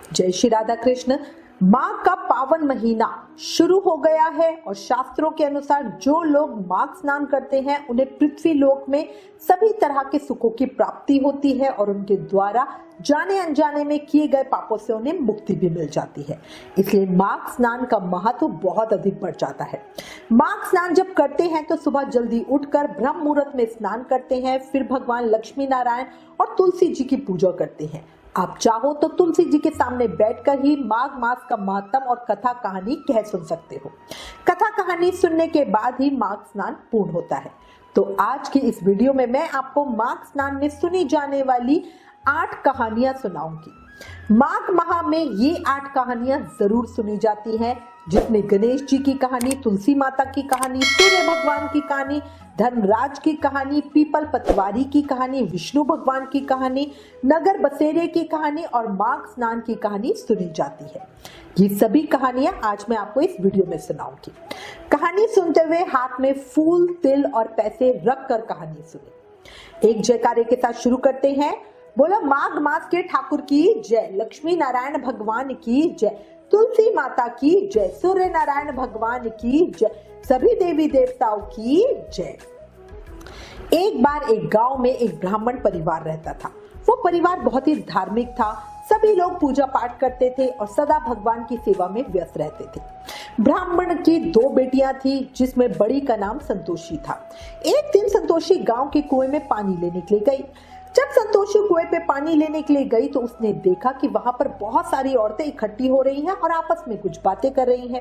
जय श्री राधा कृष्ण। माघ का पावन महीना शुरू हो गया है और शास्त्रों के अनुसार जो लोग माघ स्नान करते हैं उन्हें पृथ्वी लोक में सभी तरह के सुखों की प्राप्ति होती है और उनके द्वारा जाने अनजाने में किए गए पापों से उन्हें मुक्ति भी मिल जाती है। इसलिए माघ स्नान का महत्व बहुत अधिक बढ़ जाता है। माघ स्नान जब करते हैं तो सुबह जल्दी उठकर ब्रह्म मुहूर्त में स्नान करते हैं, फिर भगवान लक्ष्मी नारायण और तुलसी जी की पूजा करते हैं। आप चाहो तो तुलसी जी के सामने बैठकर ही माघ मास का महत्व और कथा कहानी कह सुन सकते हो। कथा कहानी सुनने के बाद ही माघ स्नान पूर्ण होता है। तो आज की इस वीडियो में मैं आपको माघ स्नान में सुनी जाने वाली 8 कहानियां सुनाऊंगी। माघ माह में ये 8 कहानियां जरूर सुनी जाती हैं, जिसमें गणेश जी की कहानी, तुलसी माता की कहानी, सूर्य भगवान की कहानी, धर्मराज की कहानी, पीपल पतवारी की कहानी, विष्णु भगवान की कहानी, नगर बसेरे की कहानी और माघ स्नान की कहानी सुनी जाती है। ये सभी कहानियां आज मैं आपको इस वीडियो में सुनाऊंगी। कहानी सुनते हुए हाथ में फूल, तिल और पैसे रख कर कहानी सुने। एक जयकारे के साथ शुरू करते हैं। बोलो माघ मास के ठाकुर की जय, लक्ष्मी नारायण भगवान की जय, तुलसी माता की जय, सूर्य नारायण भगवान की जय, सभी देवी देवताओं की जय। एक बार एक गांव में एक ब्राह्मण परिवार रहता था। वो परिवार बहुत ही धार्मिक था। सभी लोग पूजा पाठ करते थे और सदा भगवान की सेवा में व्यस्त रहते थे। ब्राह्मण की 2 बेटियां थी, जिसमें बड़ी का नाम संतोषी था। एक दिन संतोषी गांव के कुएं में पानी लेने के लिए गई। जब संतोषी कुएं पे पानी लेने के लिए गई तो उसने देखा कि वहां पर बहुत सारी औरतें इकट्ठी हो रही हैं और आपस में कुछ बातें कर रही हैं।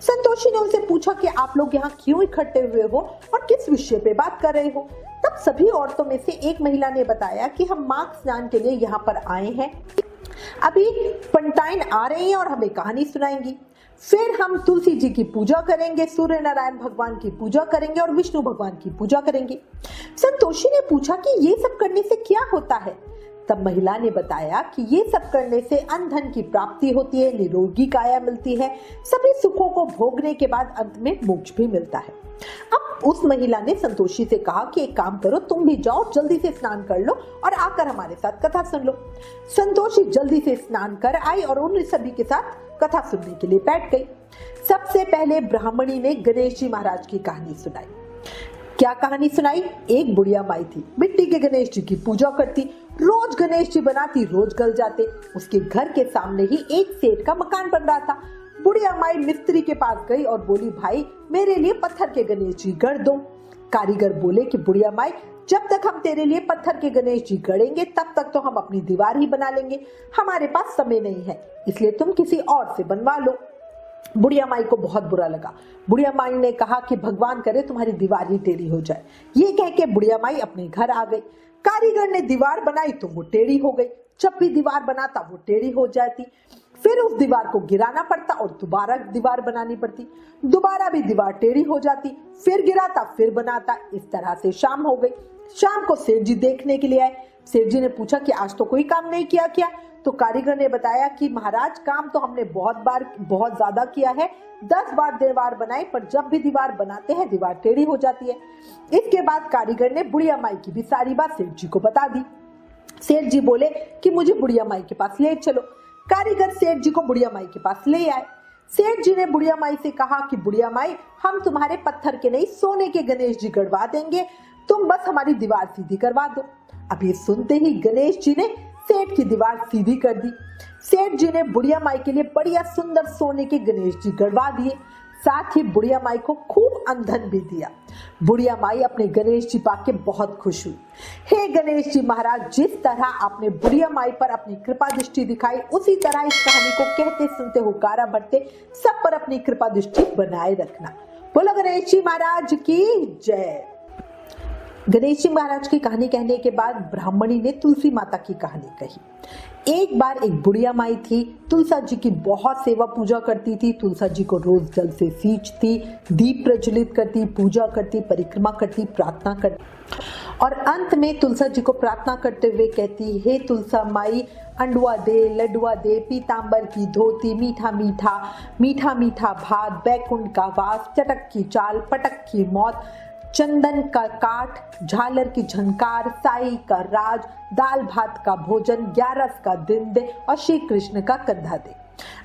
संतोषी ने उनसे पूछा कि आप लोग यहाँ क्यों इकट्ठे हुए हो और किस विषय पे बात कर रहे हो। तब सभी औरतों में से एक महिला ने बताया कि हम माघ स्नान के लिए यहाँ पर आए हैं। अभी पंडिताइन आ रही हैं और हमें कहानी सुनाएंगी। फिर हम तुलसी जी की पूजा करेंगे, सूर्य नारायण भगवान की पूजा करेंगे और विष्णु भगवान की पूजा करेंगे। संतोषी ने पूछा कि ये सब करने से क्या होता है। तब महिला ने बताया कि ये सब करने से अन्न धन की प्राप्ति होती है, निरोगी काया मिलती है, सभी सुखों को भोगने के बाद अंत में मोक्ष भी मिलता है। अब उस महिला ने संतोषी से कहा कि एक काम करो, तुम भी जाओ, जल्दी से स्नान कर लो और आकर हमारे साथ कथा सुन लो। संतोषी जल्दी से स्नान कर आई और उन सभी के साथ कथा सुनने के लिए बैठ गई। सबसे पहले ब्राह्मणी ने गणेश जी महाराज की कहानी सुनाई। क्या कहानी सुनाई? एक बुढ़िया माई थी, मिट्टी के गणेश जी की पूजा करती, रोज गणेश जी बनाती, रोज गल जाते। उसके घर के सामने ही एक सेठ का मकान बन रहा था। बुढ़िया माई मिस्त्री के पास गई और बोली, भाई मेरे लिए पत्थर के गणेश जी गढ़ दो। कारीगर बोले कि बुढ़िया माई, जब तक हम तेरे लिए पत्थर के गणेश जी गढ़ेंगे तब तक तो हम अपनी दीवार ही बना लेंगे, हमारे पास समय नहीं है, इसलिए तुम किसी और से बनवा लो। बुढ़िया माई को बहुत बुरा लगा। बुढ़िया माई ने कहा कि भगवान करे तुम्हारी दीवार ही टेढ़ी हो जाए। ये कह के बुढ़िया माई अपने घर आ गई। कारीगर ने दीवार बनाई तो वो टेढ़ी हो गई। जब भी दीवार बनाता वो टेढ़ी हो जाती। फिर उस दीवार को गिराना पड़ता और दोबारा दीवार बनानी पड़ती। दोबारा भी दीवार टेढ़ी हो जाती, फिर गिराता, फिर बनाता। इस तरह से शाम हो गई। शाम को सेठ जी देखने के लिए आए। सेठ जी ने पूछा कि आज तो कोई काम नहीं किया क्या? तो कारीगर ने बताया कि महाराज काम तो हमने बहुत ज्यादा किया है, 10 बार दीवार बनाई, पर जब भी दीवार बनाते हैं दीवार टेढ़ी हो जाती है। इसके बाद कारीगर ने बुढ़िया माई की भी सारी बात सेठ जी को बता दी। सेठ जी बोले कि मुझे बुढ़िया माई के पास ले चलो। कारीगर सेठ जी को बुढ़िया माई के पास ले आए। सेठ जी ने बुढ़िया माई से कहा कि बुढ़िया माई, हम तुम्हारे पत्थर के नहीं सोने के गणेश जी गढ़वा देंगे, तुम बस हमारी दीवार सीधी करवा दो। अब ये सुनते ही गणेश जी ने सेठ की दीवार सीधी कर दी। सेठ जी ने बुढ़िया माई के लिए बढ़िया सुंदर सोने के गणेश जी गढ़वा दिए, साथ ही बुढ़िया माई को खूब अंधन भी दिया। बुढ़िया माई अपने गणेश जी पाके बहुत खुश हुई। हे गणेश जी महाराज, जिस तरह आपने बुढ़िया माई पर अपनी कृपा दृष्टि दिखाई, उसी तरह इस कहानी को कहते सुनते हुकारा भरते सब पर अपनी कृपा दृष्टि बनाए रखना। बोलो गणेश जी महाराज की जय। गणेश जी महाराज की कहानी कहने के बाद ब्राह्मणी ने तुलसी माता की कहानी कही। एक बार एक बुढ़िया माई थी, तुलसा जी की बहुत सेवा पूजा करती थी। तुलसा जी को रोज जल से सींचती, दीप प्रज्वलित करती, पूजा करती, परिक्रमा करती, प्रार्थना करती और अंत में तुलसा जी को प्रार्थना करते हुए कहती, हे तुलसा माई, अंडुआ दे, लड्डुआ दे, पीतांबर की धोती, मीठा मीठा मीठा मीठा भात, बैकुंठ का वास, चटक की चाल, पटक की मौत, चंदन का काठ, झालर की झनकार, साई का राज, दाल भात का भोजन, 11 का दिन दे और श्री कृष्ण का कंधा दे।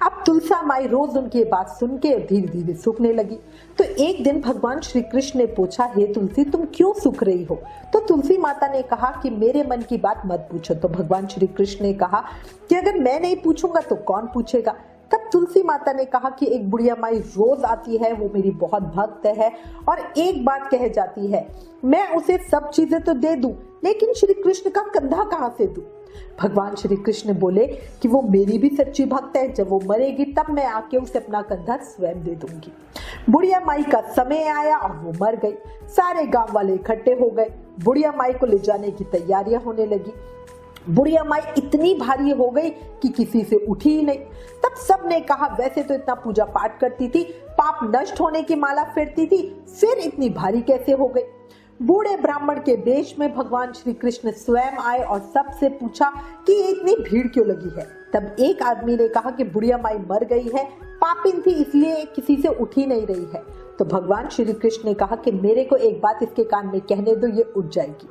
अब तुलसा माई रोज उनकी बात सुन के धीरे धीरे सूखने लगी। तो एक दिन भगवान श्री कृष्ण ने पूछा, हे तुलसी तुम क्यों सूख रही हो? तो तुलसी माता ने कहा कि मेरे मन की बात मत पूछो। तो भगवान श्री कृष्ण ने कहा कि अगर मैं नहीं पूछूंगा तो कौन पूछेगा? तब तुलसी माता ने कहा कि एक बुढ़िया माई रोज आती है, वो मेरी बहुत भक्त है और एक बात कह जाती है, मैं उसे सब चीजें तो दे दूं लेकिन श्री कृष्ण का कंधा कहां से दूं? भगवान श्री कृष्ण बोले कि वो मेरी भी सच्ची भक्त है, जब वो मरेगी तब मैं आके उसे अपना कंधा स्वयं दे दूंगी। बुढ़िया माई का समय आया और वो मर गई। सारे गांव वाले इकट्ठे हो गए, बुढ़िया माई को ले जाने की तैयारियां होने लगी। बुढ़िया माई इतनी भारी हो गई कि किसी से उठी ही नहीं। तब सब ने कहा, वैसे तो इतना पूजा पाठ करती थी, पाप नष्ट होने की माला फेरती थी, फिर इतनी भारी कैसे हो गई? बूढ़े ब्राह्मण के वेश में भगवान श्री कृष्ण स्वयं आए और सबसे पूछा कि इतनी भीड़ क्यों लगी है। तब एक आदमी ने कहा कि बुढ़िया माई मर गई है, पापिन थी इसलिए किसी से उठी नहीं रही है। तो भगवान श्री कृष्ण ने कहा कि मेरे को एक बात इसके कान में कहने दो, ये उठ जाएगी।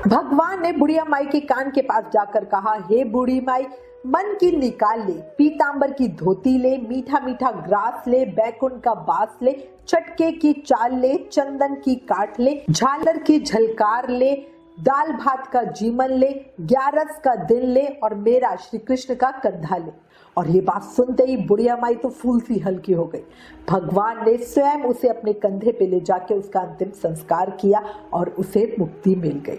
भगवान ने बुढ़िया माई के कान के पास जाकर कहा, हे बूढ़ी माई, मन की निकाल ले, पीतांबर की धोती ले, मीठा मीठा ग्रास ले, बैकुंठ का बास ले, चटके की चाल ले, चंदन की काट ले, झालर की झलकार ले, दाल भात का जीमन ले, 11 का दिन ले और मेरा श्री कृष्ण का कंधा ले। और ये बात सुनते ही बुढ़िया माई तो फूल सी हल्की हो गई। भगवान ने स्वयं उसे अपने कंधे पे ले जाके उसका अंतिम संस्कार किया और उसे मुक्ति मिल गई।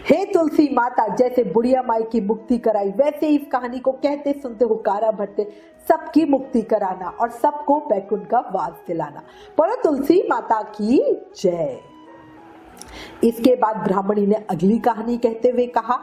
हे तुलसी माता, जैसे बुढ़िया माई की मुक्ति कराई, वैसे ही इस कहानी को कहते सुनते हुकारा भरते सबकी मुक्ति कराना और सबको बैकुंठ का वास दिलाना। बोलो तुलसी माता की जय। इसके बाद ब्राह्मणी ने अगली कहानी कहते हुए कहा,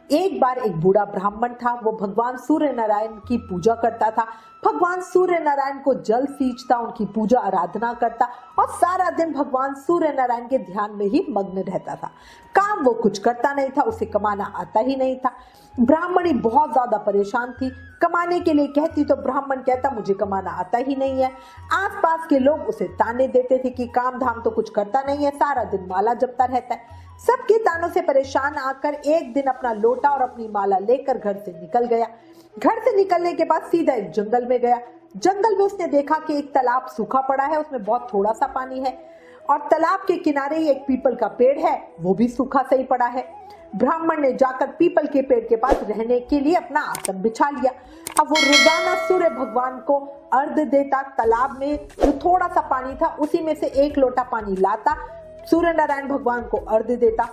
एक बार एक बूढ़ा ब्राह्मण था, वो भगवान सूर्य नारायण की पूजा करता था। भगवान सूर्य नारायण को जल सींचता, उनकी पूजा आराधना करता और सारा दिन भगवान सूर्य नारायण के ध्यान में ही मग्न रहता था। काम वो कुछ करता नहीं था, उसे कमाना आता ही नहीं था। ब्राह्मणी बहुत ज्यादा परेशान थी, कमाने के लिए कहती तो ब्राह्मण कहता मुझे कमाना आता ही नहीं है। आसपास के लोग उसे ताने देते थे कि काम धाम तो कुछ करता नहीं है, सारा दिन माला जपता रहता है। सबके तानों से परेशान आकर एक दिन अपना लोटा और अपनी माला लेकर घर से निकल गया। घर से निकलने के बाद सीधा एक जंगल में गया। जंगल में उसने देखा कि एक तालाब सूखा पड़ा है, उसमें बहुत थोड़ा सा पानी है और तालाब के किनारे ही एक पीपल का पेड़ है, वो भी सूखा सही पड़ा है। ब्राह्मण ने जाकर पीपल के पेड़ के पास रहने के लिए अपना आसन बिछा लिया। अब वो रोजाना सूर्य भगवान को अर्घ देता, तालाब में जो थोड़ा सा पानी था उसी में से एक लोटा पानी लाता, सूर्य नारायण भगवान को अर्घ देता।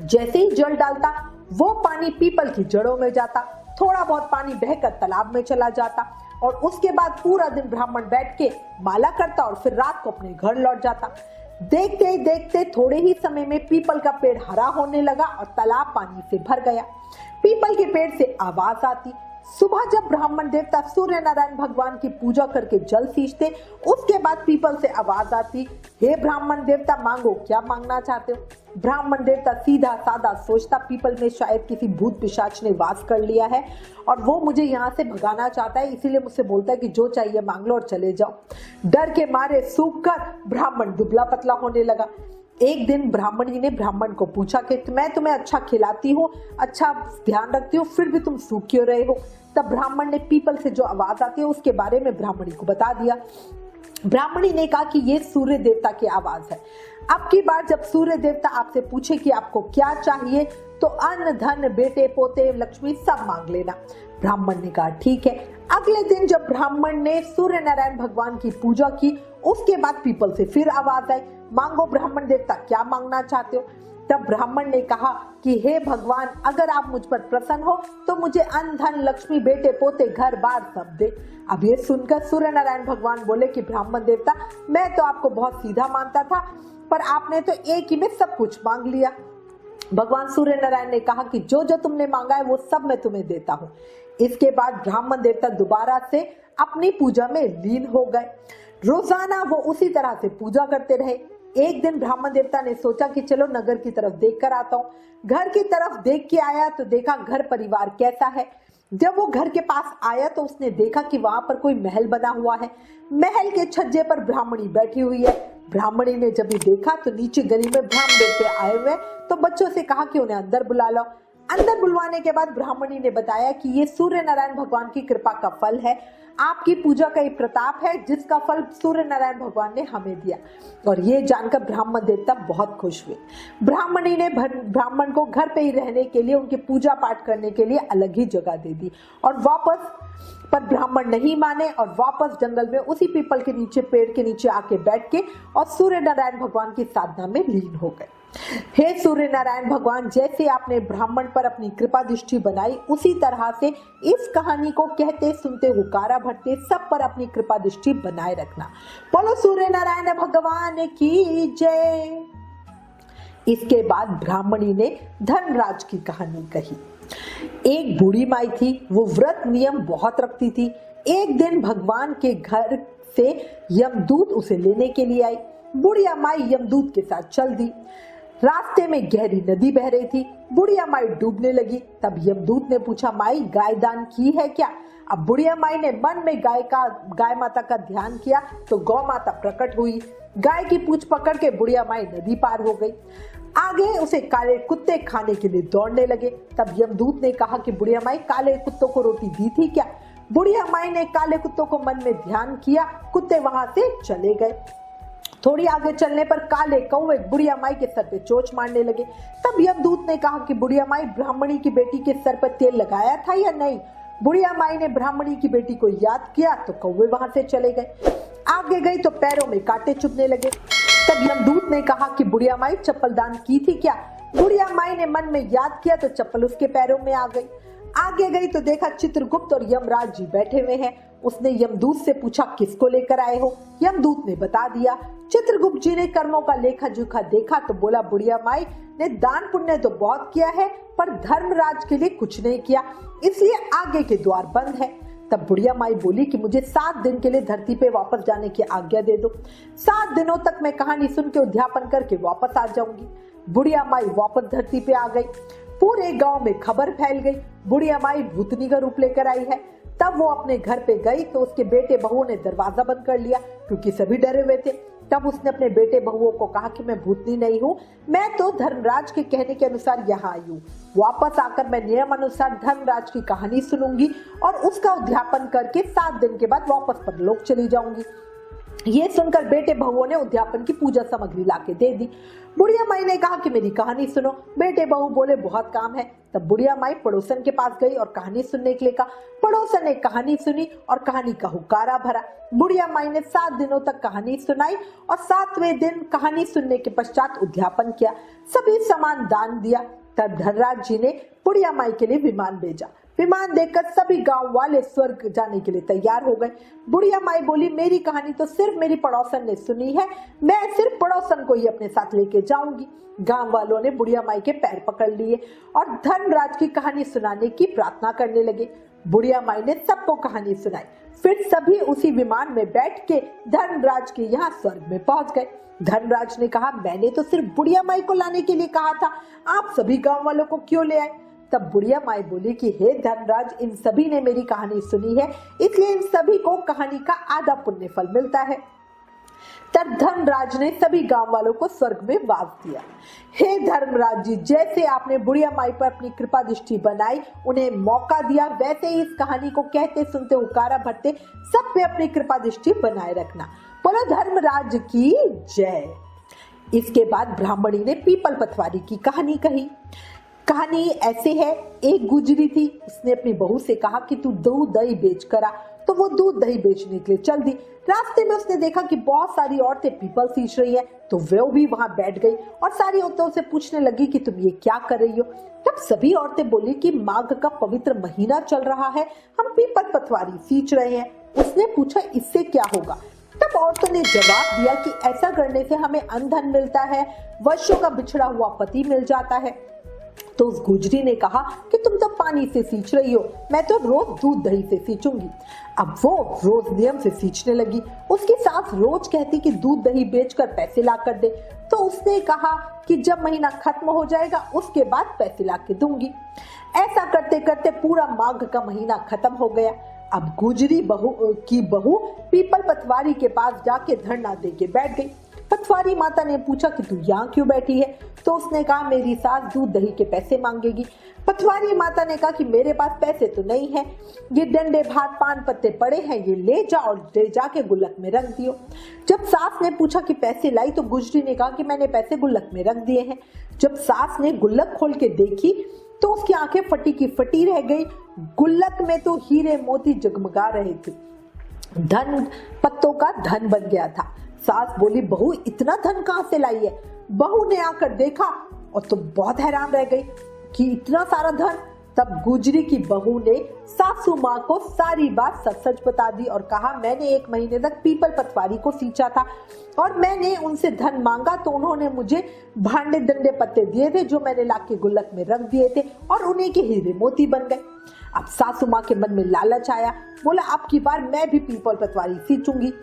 जैसे ही जल डालता वो पानी पीपल की जड़ों में जाता, थोड़ा बहुत पानी बहकर तालाब में चला जाता और उसके बाद पूरा दिन ब्राह्मण बैठ के माला करता और फिर रात को अपने घर लौट जाता। देखते ही देखते थोड़े ही समय में पीपल का पेड़ हरा होने लगा और तालाब पानी से भर गया। पीपल के पेड़ से आवाज आती। सुबह जब ब्राह्मण देवता सूर्य नारायण भगवान की पूजा करके जल सींचते, उसके बाद पीपल से आवाज आती, हे ब्राह्मण देवता मांगो, क्या मांगना चाहते हो? ब्राह्मण देवता सीधा साधा सोचता, पीपल में शायद किसी भूत पिशाच ने वास कर लिया है और वो मुझे यहाँ से भगाना चाहता है, इसीलिए मुझसे बोलता है कि जो चाहिए मांग लो और चले जाओ। डर के मारे सूख कर ब्राह्मण दुबला पतला होने लगा। एक दिन ब्राह्मणी ने ब्राह्मण को पूछा कि मैं तुम्हें अच्छा खिलाती हूँ, अच्छा ध्यान रखती हूँ, फिर भी तुम सूख क्यों रहे हो? तब ब्राह्मण ने पीपल से जो आवाज आती है उसके बारे में ब्राह्मणी को बता दिया। ब्राह्मणी ने कहा कि ये सूर्य देवता की आवाज है। अब की बार जब सूर्य देवता आपसे पूछे कि आपको क्या चाहिए तो अन्न धन बेटे पोते लक्ष्मी सब मांग लेना। ब्राह्मण ने कहा ठीक है। अगले दिन जब ब्राह्मण ने सूर्य नारायण भगवान की पूजा की, उसके बाद पीपल से फिर आवाज आई, मांगो ब्राह्मण देवता, क्या मांगना चाहते हो? तब ब्राह्मण ने कहा कि हे भगवान, अगर आप मुझ पर प्रसन्न हो तो मुझे अन्न धन लक्ष्मी बेटे पोते घर बार सब दे। अब ये सुनकर सूर्य नारायण भगवान बोले कि ब्राह्मण देवता, मैं तो आपको बहुत सीधा मानता था, पर आपने तो एक ही में सब कुछ मांग लिया। भगवान सूर्य नारायण ने कहा कि जो जो तुमने मांगा है वो सब मैं तुम्हें देता हूँ। इसके बाद ब्राह्मण देवता दोबारा से अपनी पूजा में लीन हो गए। रोजाना वो उसी तरह से पूजा करते रहे। एक दिन ब्राह्मण देवता ने सोचा कि चलो नगर की तरफ देख कर आता हूँ। घर की तरफ देख के आया तो देखा घर परिवार कैसा है। जब वो घर के पास आया तो उसने देखा कि वहां पर कोई महल बना हुआ है। महल के छज्जे पर ब्राह्मणी बैठी हुई है। ब्राह्मणी ने जब ये देखा तो नीचे गली में ब्राह्मण देवते आए हुए, तो बच्चों से कहा कि उन्हें अंदर बुला लो। अंदर बुलवाने के बाद ब्राह्मणी ने बताया कि ये सूर्य नारायण भगवान की कृपा का फल है, आपकी पूजा का एक प्रताप है जिसका फल सूर्य नारायण भगवान ने हमें दिया। और ये जानकर ब्राह्मण देवता बहुत खुश हुए। ब्राह्मणी ने ब्राह्मण को घर पे ही रहने के लिए, उनकी पूजा पाठ करने के लिए अलग ही जगह दे दी। और वापस पर ब्राह्मण नहीं माने और वापस जंगल में उसी पीपल के नीचे, पेड़ के नीचे आके बैठ के और सूर्य नारायण भगवान की साधना में लीन हो गए। हे सूर्य नारायण भगवान, जैसे आपने ब्राह्मण पर अपनी कृपा दृष्टि बनाई, उसी तरह से इस कहानी को कहते सुनते हुकारा भरते सब पर अपनी कृपा दृष्टि बनाए रखना। बोलो सूर्य नारायण भगवान की जय। इसके बाद ब्राह्मणी ने धर्मराज की कहानी कही। एक बूढ़ी माई थी, वो व्रत नियम बहुत रखती थी। एक दिन भगवान के घर से यमदूत उसे लेने के लिए आई। बुढ़िया माई यमदूत के साथ चल दी। रास्ते में गहरी नदी बह रही थी। बुढ़िया माई डूबने लगी। तब यमदूत ने पूछा, माई गाय दान की है क्या? अब बुढ़िया माई ने मन में गाय माता का ध्यान किया तो गौ माता प्रकट हुई। गाय की पूंछ पकड़ के बुढ़िया माई नदी पार हो गई। आगे उसे काले कुत्ते खाने के लिए दौड़ने लगे। तब यमदूत ने कहा कि बुढ़िया माई, काले कुत्तों को रोटी दी थी क्या? बुढ़िया माई ने काले कुत्तों को मन में ध्यान किया। कुत्ते वहां से चले गए। थोड़ी आगे चलने पर काले कौवे बुढ़िया माई के सर पे चोंच मारने लगे। तब यमदूत ने कहा कि बुढ़िया माई, ब्राह्मणी की बेटी के सर पर तेल लगाया था या नहीं? बुढ़िया माई ने ब्राह्मणी की बेटी को याद किया तो कौवे वहां से चले गए। आगे गई तो पैरों में कांटे चुभने लगे। तब यमदूत ने कहा कि बुढ़िया माई, चप्पल दान की थी क्या? बुढ़िया माई ने मन में याद किया तो चप्पल उसके पैरों में आ गई। आगे गई तो देखा चित्रगुप्त और यमराज जी बैठे हुए हैं। उसने यमदूत से पूछा, किसको लेकर आए हो? यमदूत ने बता दिया। चित्रगुप्त जी ने कर्मों का लेखा जोखा देखा तो बोला, बुढ़िया माई ने दान पुण्य तो बहुत किया है पर धर्मराज के लिए कुछ नहीं किया, इसलिए आगे के द्वार बंद है। तब बुढ़िया माई बोली कि मुझे 7 दिन के लिए धरती पे वापस जाने की आज्ञा दे दो। 7 दिनों तक मैं कहानी सुन के उद्यापन करके वापस आ जाऊंगी। बुढ़िया माई वापस धरती पे आ गई। पूरे गांव में खबर फैल गई, बुढ़िया माई भूतनी का रूप लेकर आई है। तब वो अपने घर पे गई तो उसके बेटे बहुओं ने दरवाजा बंद कर लिया क्योंकि सभी डरे हुए थे। तब उसने अपने बेटे बहुओं को कहा कि मैं भूतनी नहीं हूँ, मैं तो धर्मराज के कहने के अनुसार यहाँ आई हूँ। वापस आकर मैं नियम अनुसार धर्मराज की कहानी सुनूंगी और उसका उद्यापन करके 7 दिन के बाद वापस परलोक चली जाऊंगी। ये सुनकर बेटे बहुओं ने उद्यापन की पूजा सामग्री लाके दे दी। बुढ़िया माई ने कहा कि मेरी कहानी सुनो। बेटे बहू बोले, बहुत काम है। तब बुढ़िया माई पड़ोसन के पास गई और कहानी सुनने के लिए कहा। पड़ोसन ने कहानी सुनी और कहानी का हुक्कारा भरा। बुढ़िया माई ने 7 दिनों तक कहानी सुनाई और 7वें दिन कहानी सुनने के पश्चात उद्यापन किया, सभी सामान दान दिया। तब धनराज जी ने बुढ़िया माई के लिए विमान भेजा। विमान देखकर सभी गांव वाले स्वर्ग जाने के लिए तैयार हो गए। बुढ़िया माई बोली, मेरी कहानी तो सिर्फ मेरी पड़ोसन ने सुनी है, मैं सिर्फ पड़ोसन को ही अपने साथ लेके जाऊंगी। गांव वालों ने बुढ़िया माई के पैर पकड़ लिए और धर्मराज की कहानी सुनाने की प्रार्थना करने लगे। बुढ़िया माई ने सबको कहानी सुनाई। फिर सभी उसी विमान में बैठ के धर्मराज के यहाँ स्वर्ग में पहुंच गए। धर्मराज ने कहा, मैंने तो सिर्फ बुढ़िया माई को लाने के लिए कहा था, आप सभी गांव वालों को क्यों ले आए? तब बुढ़िया माई बोली कि हे धर्मराज, इन सभी ने मेरी कहानी सुनी है, इसलिए इन सभी को कहानी का आधा पुण्य फल मिलता है। तब धर्मराज ने सभी गांव वालों को स्वर्ग में वास दिया। हे धर्मराज जी, जैसे आपने बुढ़िया माई पर अपनी कृपा दृष्टि बनाई, उन्हें मौका दिया, वैसे ही इस कहानी को कहते सुनते हुक्कारा भरते सब पे अपनी कृपा दृष्टि बनाए रखना। बोलो धर्मराज की जय। इसके बाद ब्राह्मणी ने पीपल पथवारी की कहानी कही। कहानी ऐसे है, एक गुजरी थी, उसने अपनी बहू से कहा कि तू दूध दही बेच करा, तो वो दूध दही बेचने के लिए चल दी। रास्ते में उसने देखा कि बहुत सारी औरतें पीपल सींच रही है, तो वो भी वहां बैठ गई और सारी औरतों से पूछने लगी कि तुम ये क्या कर रही हो। तब सभी औरतें बोली कि माघ का पवित्र महीना चल रहा है, हम पीपल पथवारी सींच रहे हैं। उसने पूछा, इससे क्या होगा? तब औरतों ने जवाब दिया कि ऐसा करने से हमें अन्न धन मिलता है, वर्षों का बिछड़ा हुआ पति मिल जाता है। तो उस गुजरी ने कहा कि तुम तो पानी से सींच रही हो, मैं तो रोज दूध दही से सींचूंगी। अब वो रोज नियम से सींचने लगी। उसकी सास रोज कहती कि दूध दही बेचकर पैसे ला कर दे, तो उसने कहा कि जब महीना खत्म हो जाएगा उसके बाद पैसे ला के दूंगी। ऐसा करते करते पूरा माघ का महीना खत्म हो गया। अब गुजरी की बहू पीपल पटवारी के पास जाके धरना दे के बैठ गई। पटवारी माता ने पूछा कि तू यहाँ क्यों बैठी है? तो उसने कहा मेरी सास दूध दही के पैसे मांगेगी। पटवारी माता ने कहा कि मेरे पास पैसे तो नहीं है, ये डंडे भात पान पत्ते पड़े हैं, ये ले जा और ले जाके गुल्लक में रख दियो। जब सास ने पूछा कि पैसे लाई, तो गुजरी ने कहा कि मैंने पैसे गुल्लक में रख दिए हैं। जब सास ने गुल्लक खोल के देखी तो उसकी आंखें फटी की फटी रह गई। गुल्लक में तो हीरे मोती जगमगा रहे थे। धन पत्तों का धन बन गया था। सास बोली, बहू इतना धन कहां से लाई है? बहू ने आकर देखा और तो बहुत हैरान रह गई कि इतना सारा धन। तब गुजरी की बहू ने सासू माँ को सारी बात सच सच बता दी और कहा, मैंने 1 महीने तक पीपल पटवारी को सींचा था और मैंने उनसे धन मांगा तो उन्होंने मुझे भांडे डंडे पत्ते दिए थे जो मैंने लाके गुल्लक में रख दिए थे और उन्हीं के हीरे मोती बन गए। अब सासू माँ के मन में लालच आया। बोला, अब की बार मैं भी पीपल पटवारी सींचूंगी।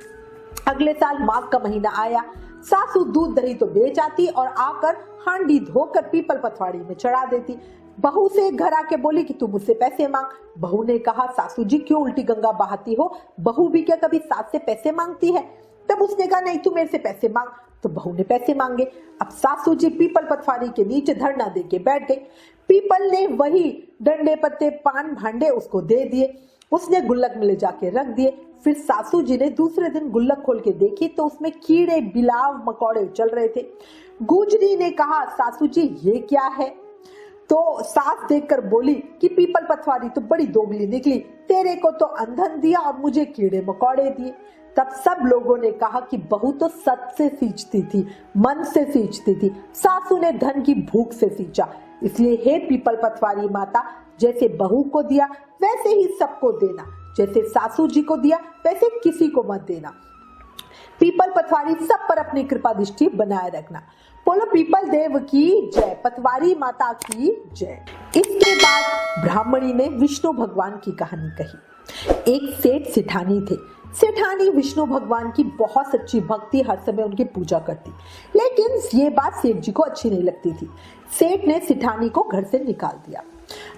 अगले साल माघ का महीना आया। सासू दूध दही तो बेच आती और आकर हांडी धोकर पीपल पटवारी में चढ़ा देती। बहू से घर आके बोली कि तू मुझसे पैसे मांग। बहू ने कहा, सासू जी क्यों उल्टी गंगा बहाती हो? बहू भी क्या कभी सास से पैसे मांगती है? तब उसने कहा, नहीं तू मेरे से पैसे मांग। तो बहू ने पैसे मांगे। अब सासू जी पीपल पटवारी के नीचे धरना दे के बैठ गई। पीपल ने वही डंडे पत्ते पान भांडे उसको दे दिए। उसने गुल्लक में ले जाके रख दिए। फिर सासू जी ने दूसरे दिन गुल्लक खोल के देखी तो उसमें कीड़े बिलाव मकोड़े चल रहे थे। गुजरी ने कहा, सासू जी ये क्या है? तो सास देखकर बोली कि पीपल पटवारी तो बड़ी दोगली निकली, तेरे को तो अंधन दिया और मुझे कीड़े मकोड़े दिए। तब सब लोगों ने कहा कि बहू तो सच से सींचती थी, मन से सींचती थी, सासू ने धन की भूख से सींचा। इसलिए हे पीपल पटवारी माता, जैसे बहू को दिया वैसे ही सबको देना, जैसे सासू जी को दिया वैसे किसी को मत देना। पीपल पटवारी सब पर अपनी कृपा दृष्टि बनाए रखना। बोलो पीपल देव की जय, पटवारी माता की जय। इसके बाद ब्राह्मणी ने विष्णु भगवान की कहानी कही। एक सेठ सेठानी थे। सेठानी विष्णु भगवान की बहुत सच्ची भक्ति, हर समय उनकी पूजा करती, लेकिन ये बात सेठ जी को अच्छी नहीं लगती थी। सेठ ने सेठानी को घर से निकाल दिया।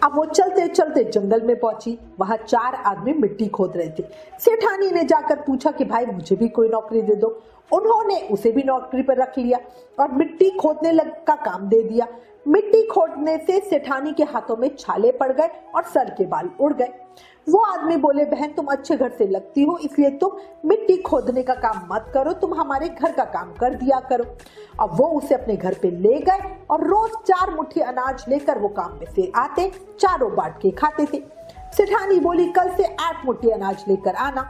अब वो चलते चलते जंगल में पहुंची। वहां 4 आदमी मिट्टी खोद रहे थे। सेठानी ने जाकर पूछा कि भाई मुझे भी कोई नौकरी दे दो। उन्होंने उसे भी नौकरी पर रख लिया और मिट्टी खोदने का काम दे दिया। मिट्टी खोदने से सेठानी के हाथों में छाले पड़ गए और सर के बाल उड़ गए। वो आदमी बोले, बहन तुम अच्छे घर से लगती हो, इसलिए तुम मिट्टी खोदने का काम मत करो, तुम हमारे घर का काम कर दिया करो। अब वो उसे अपने घर पे ले गए और रोज 4 मुट्ठी अनाज लेकर वो काम में से आते, चारों बांट के खाते थे। सेठानी बोली, कल से 8 मुट्ठी अनाज लेकर आना।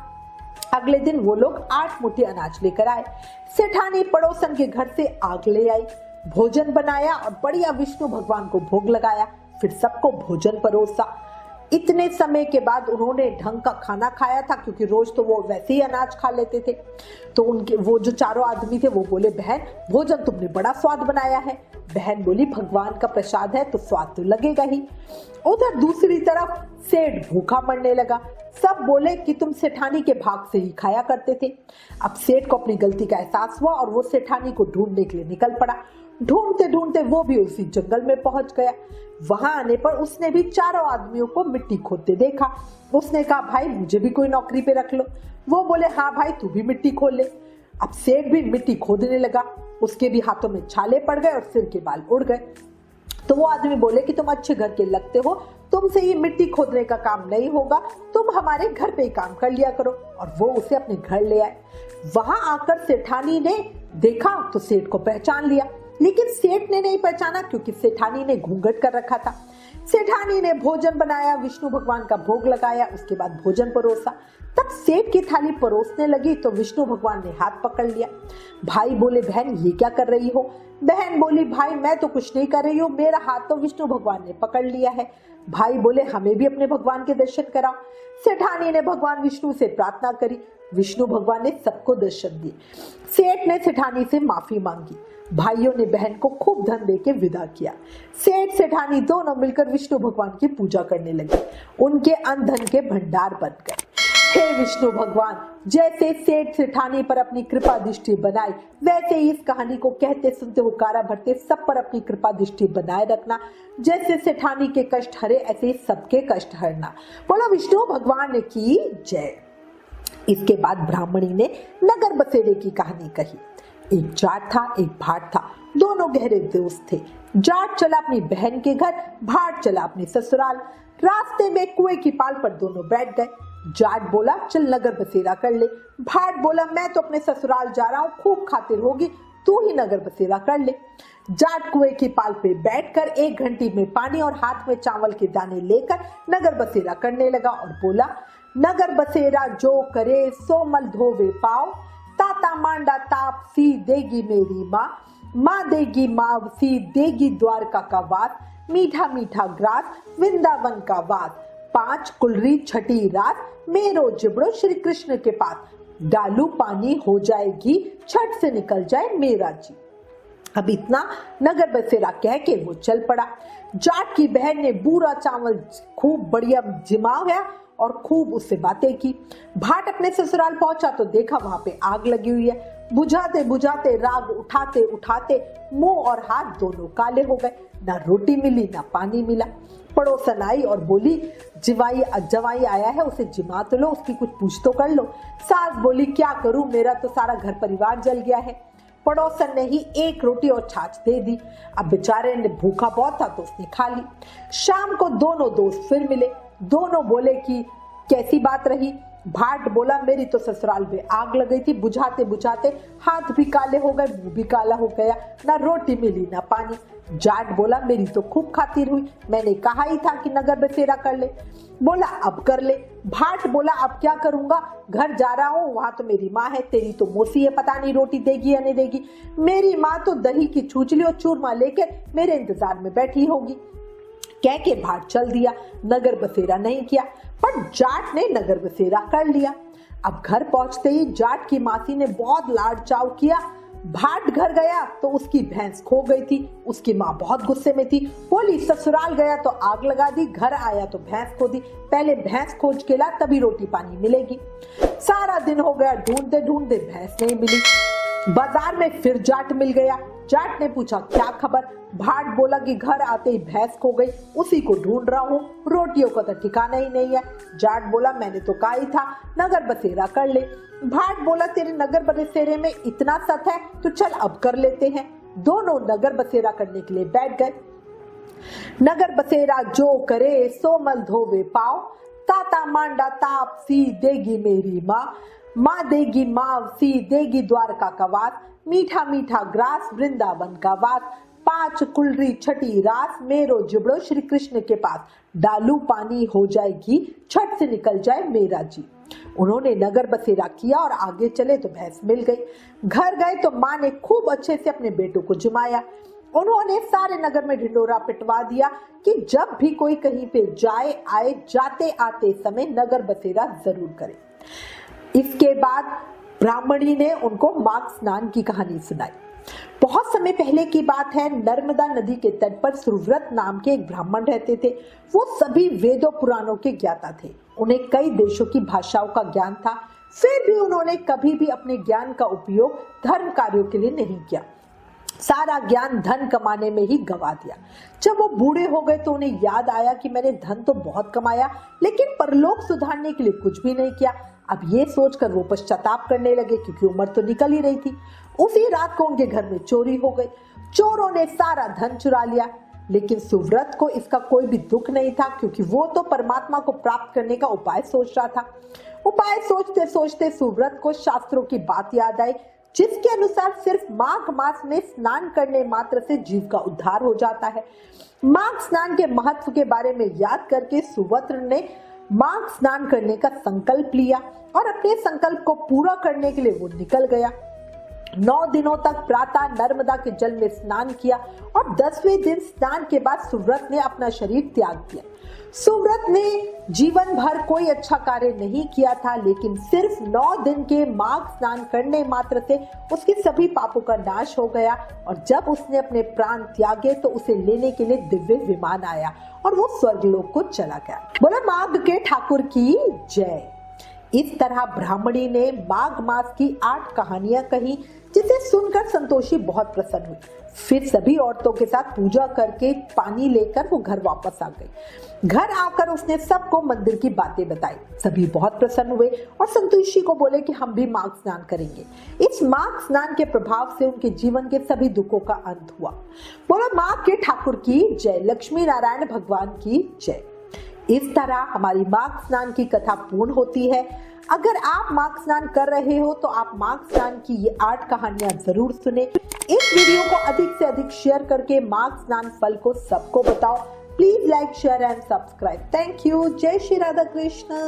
अगले दिन वो लोग 8 मुट्ठी अनाज लेकर आए। सेठानी पड़ोसन के घर से आग ले आई, भोजन बनाया और बढ़िया विष्णु भगवान को भोग लगाया। फिर सबको भोजन परोसा। इतने समय के बाद उन्होंने ढंग का खाना खाया था, क्योंकि रोज तो वो वैसे ही अनाज खा लेते थे। तो उनके वो जो चारों आदमी थे वो बोले, बहन भोजन तुमने बड़ा स्वाद बनाया है। बहन बोली, भगवान का प्रसाद है तो स्वाद तो लगेगा ही। उधर दूसरी तरफ सेठ भूखा मरने लगा। सब बोले कि तुम सेठानी के भाग से ही खाया करते थे। अब सेठ को अपनी गलती का एहसास हुआ और वो सेठानी को ढूंढने के लिए निकल पड़ा। ढूंढते ढूंढते वो भी उसी जंगल में पहुंच गया। वहां आने पर उसने भी चारों आदमियों को मिट्टी खोदते देखा। उसने कहा, भाई मुझे भी कोई नौकरी पे रख लो। वो बोले, हाँ भाई तू भी मिट्टी खोद ले। अब सेठ भी मिट्टी खोदने लगा। उसके भी हाथों में छाले पड़ गए और सिर के बाल उड़ गए। तो वो आदमी बोले कि तुम अच्छे घर के लगते हो, तुमसे ये मिट्टी खोदने का काम नहीं होगा, तुम हमारे घर पे ही काम कर लिया करो। और वो उसे अपने घर ले आए। वहां आकर सेठानी ने देखा तो सेठ को पहचान लिया, लेकिन सेठ ने नहीं पहचाना क्योंकि सेठानी ने घूंघट कर रखा था। सेठानी ने भोजन बनाया, विष्णु भगवान का भोग लगाया, उसके बाद भोजन परोसा। तब सेठ की थाली परोसने लगी तो विष्णु भगवान ने हाथ पकड़ लिया। भाई बोले, बहन ये क्या कर रही हो? बहन बोली, भाई मैं तो कुछ नहीं कर रही हूँ, मेरा हाथ तो विष्णु भगवान ने पकड़ लिया है। भाई बोले, हमें भी अपने भगवान के दर्शन कराओ। सेठानी ने भगवान विष्णु से प्रार्थना करी। विष्णु भगवान ने सबको दर्शन दिए। सेठ ने सेठानी से माफी मांगी। भाइयों ने बहन को खूब धन देके विदा किया। सेठ सेठानी दोनों मिलकर विष्णु भगवान की पूजा करने लगे। उनके अन्न धन के भंडार बन गए। हे विष्णु भगवान, जैसे सेठ सेठानी पर अपनी कृपा दृष्टि बनाई, वैसे ही इस कहानी को कहते सुनते हुकारा भरते सब पर अपनी कृपा दृष्टि बनाए रखना। जैसे सेठानी के कष्ट हरे, ऐसे ही सबके कष्ट हरना। बोला विष्णु भगवान की जय। इसके बाद ब्राह्मणी ने नगर बसेरे की कहानी कही। एक जाट था, एक भाट था, दोनों गहरे दोस्त थे। जाट चला अपनी बहन के घर, भाट चला अपनी ससुराल। रास्ते में कुएं की पाल पर दोनों बैठ गए। जाट बोला चल नगर बसेरा कर ले। भाट बोला मैं तो अपने ससुराल जा रहा हूँ, खूब खातिर होगी, तू ही नगर बसेरा कर ले। जाट कुएं की पाल पे बैठकर 1 घंटी में पानी और हाथ में चावल के दाने लेकर नगर बसेरा करने लगा और बोला नगर बसेरा जो करे सो मल धोवे पाओ, ताता मांडा ताप सी देगी मेरी माँ, माँ देगी माँ सी देगी द्वारका का वास, मीठा मीठा ग्रास वृंदावन का वास, 5 कुलरी छठी रात मेरो जिबड़ो श्री कृष्ण के पास, डालू पानी हो जाएगी छठ से निकल जाए मेरा जी। अब इतना नगर बसेरा कह के वो चल पड़ा। जाट की बहन ने बूरा चावल खूब बढ़िया जिमाया और खूब उससे बातें की। भाट अपने ससुराल पहुंचा तो देखा वहां पे आग लगी हुई है। बुझाते बुझाते राग उठाते उठाते मुंह और हाथ दोनों काले हो गए। ना रोटी मिली ना पानी मिला। पड़ोसन आई और बोली जवाई आया है, उसे जिमा तो लो, उसकी कुछ पूछ तो कर लो। सास बोली क्या करूं, मेरा तो सारा घर परिवार जल गया है। पड़ोसन ने ही 1 रोटी और छाछ दे दी। अब बेचारे ने भूखा बहुत था तो उसने खा ली। शाम को दोनों दोस्त फिर मिले। दोनों बोले कि कैसी बात रही। भाट बोला मेरी तो ससुराल में आग लग गई थी, बुझाते बुझाते हाथ भी काले हो गए, मुंह भी काला हो गया, ना रोटी मिली ना पानी। जाट बोला मेरी तो खूब खातिर हुई, मैंने कहा ही था कि नगर बसेरा कर ले। बोला अब कर ले। भाट बोला अब क्या करूंगा, घर जा रहा हूँ, वहां तो मेरी माँ है, तेरी तो मौसी है, पता नहीं रोटी देगी या नहीं देगी। मेरी माँ तो दही की छूचली और चूरमा लेकर मेरे इंतजार में बैठी होगी। कह के भाट चल दिया, नगर बसेरा नहीं किया, पर जाट ने नगर बसेरा कर लिया। अब घर पहुंचते ही जाट की मासी ने बहुत लाड चाव किया। भाट घर गया तो उसकी भैंस खो गई थी। उसकी माँ बहुत गुस्से में थी, बोली ससुराल गया तो आग लगा दी, घर आया तो भैंस खो दी, पहले भैंस खोज के ला तभी रोटी पानी मिलेगी। सारा दिन हो गया, ढूंढते ढूंढते भैंस नहीं मिली। बाजार में फिर जाट मिल गया। जाट ने पूछा क्या खबर। भाट बोला कि घर आते ही भैंस खो गई, उसी को ढूंढ रहा हूँ, रोटियों का तो ठिकाना ही नहीं है। जाट बोला मैंने तो कहा ही था नगर बसेरा कर ले। भाट बोला तेरे नगर बसेरे में इतना सत है तो चल अब कर लेते हैं। दोनों नगर बसेरा करने के लिए बैठ गए। नगर बसेरा जो करे सो मल धोवे पाओ, ताता मांडा ताप सी देगी मेरी माँ, माँ देगी माँ सी देगी द्वारका का वास, मीठा मीठा ग्रास वृंदावन का वास, 5 कुलरी छठी रात मेरो जिबड़ो श्री कृष्ण के पास, डालू पानी हो जाएगी छठ से निकल जाए मेरा जी। उन्होंने नगर बसेरा किया और आगे चले तो भैंस मिल गई। घर गए तो माँ ने खूब अच्छे से अपने बेटों को जिमाया। उन्होंने सारे नगर में ढिंडोरा पिटवा दिया कि जब भी कोई कहीं पे जाए आए, जाते आते समय नगर बसेरा जरूर करे। इसके बाद ब्राह्मणी ने उनको माघ स्नान की कहानी सुनाई। बहुत समय पहले की बात है, नर्मदा नदी के तट पर सुव्रत नाम के एक ब्राह्मण रहते थे। वो सभी वेदों पुराणों के ज्ञाता थे। उन्हें कई देशों की भाषाओं का ज्ञान था, फिर भी उन्होंने कभी भी अपने ज्ञान का उपयोग धर्म कार्यों के लिए नहीं किया। सारा ज्ञान धन कमाने में ही गंवा दिया। जब वो बूढ़े हो गए तो उन्हें याद आया कि मैंने धन तो बहुत कमाया, लेकिन परलोक सुधारने के लिए कुछ भी नहीं किया। अब ये सोचकर वो पश्चाताप करने लगे, क्योंकि उम्र तो निकल ही रही थी। उसी रात को उनके घर में चोरी हो गई। चोरों ने सारा धन चुरा लिया, लेकिन सुव्रत को इसका कोई भी दुख नहीं था, क्योंकि वो तो परमात्मा को प्राप्त करने का उपाय सोच रहा था। उपाय सोचते सोचते सुव्रत को शास्त्रों की बात याद आई, जिसके अनुसार सिर्फ माघ मास में स्नान करने मात्र से जीव का उद्धार हो जाता है। माघ स्नान के महत्व के बारे में याद करके सुव्रत ने माघ स्नान करने का संकल्प लिया और अपने संकल्प को पूरा करने के लिए वो निकल गया। 9 दिनों तक प्रातः नर्मदा के जल में स्नान किया और 10वें दिन स्नान के बाद सुव्रत ने अपना शरीर त्याग दिया। सुव्रत ने जीवन भर कोई अच्छा कार्य नहीं किया था, लेकिन सिर्फ 9 दिन के माघ स्नान करने मात्र से उसके सभी पापों का नाश हो गया और जब उसने अपने प्राण त्यागे तो उसे लेने के लिए दिव्य विमान आया और वो स्वर्गलोक को चला गया। बोला माघ के ठाकुर की जय। इस तरह ब्राह्मणी ने माघ मास की 8 कहानियां कही, जिसे सुनकर संतोषी बहुत प्रसन्न हुई। फिर सभी औरतों के साथ पूजा करके पानी लेकर वो घर वापस आ गई। घर आकर उसने सबको मंदिर की बातें बताई। सभी बहुत प्रसन्न हुए और संतोषी को बोले कि हम भी माघ स्नान करेंगे। इस माघ स्नान के प्रभाव से उनके जीवन के सभी दुखों का अंत हुआ। बोला माघ के ठाकुर की जय, लक्ष्मी नारायण भगवान की जय। इस तरह हमारी माघ स्नान की कथा पूर्ण होती है। अगर आप माघ स्नान कर रहे हो तो आप माघ स्नान की ये 8 कहानियां जरूर सुने। इस वीडियो को अधिक से अधिक शेयर करके माघ स्नान फल को सबको बताओ। Please like, share and subscribe. Thank you. जय श्री राधा कृष्ण।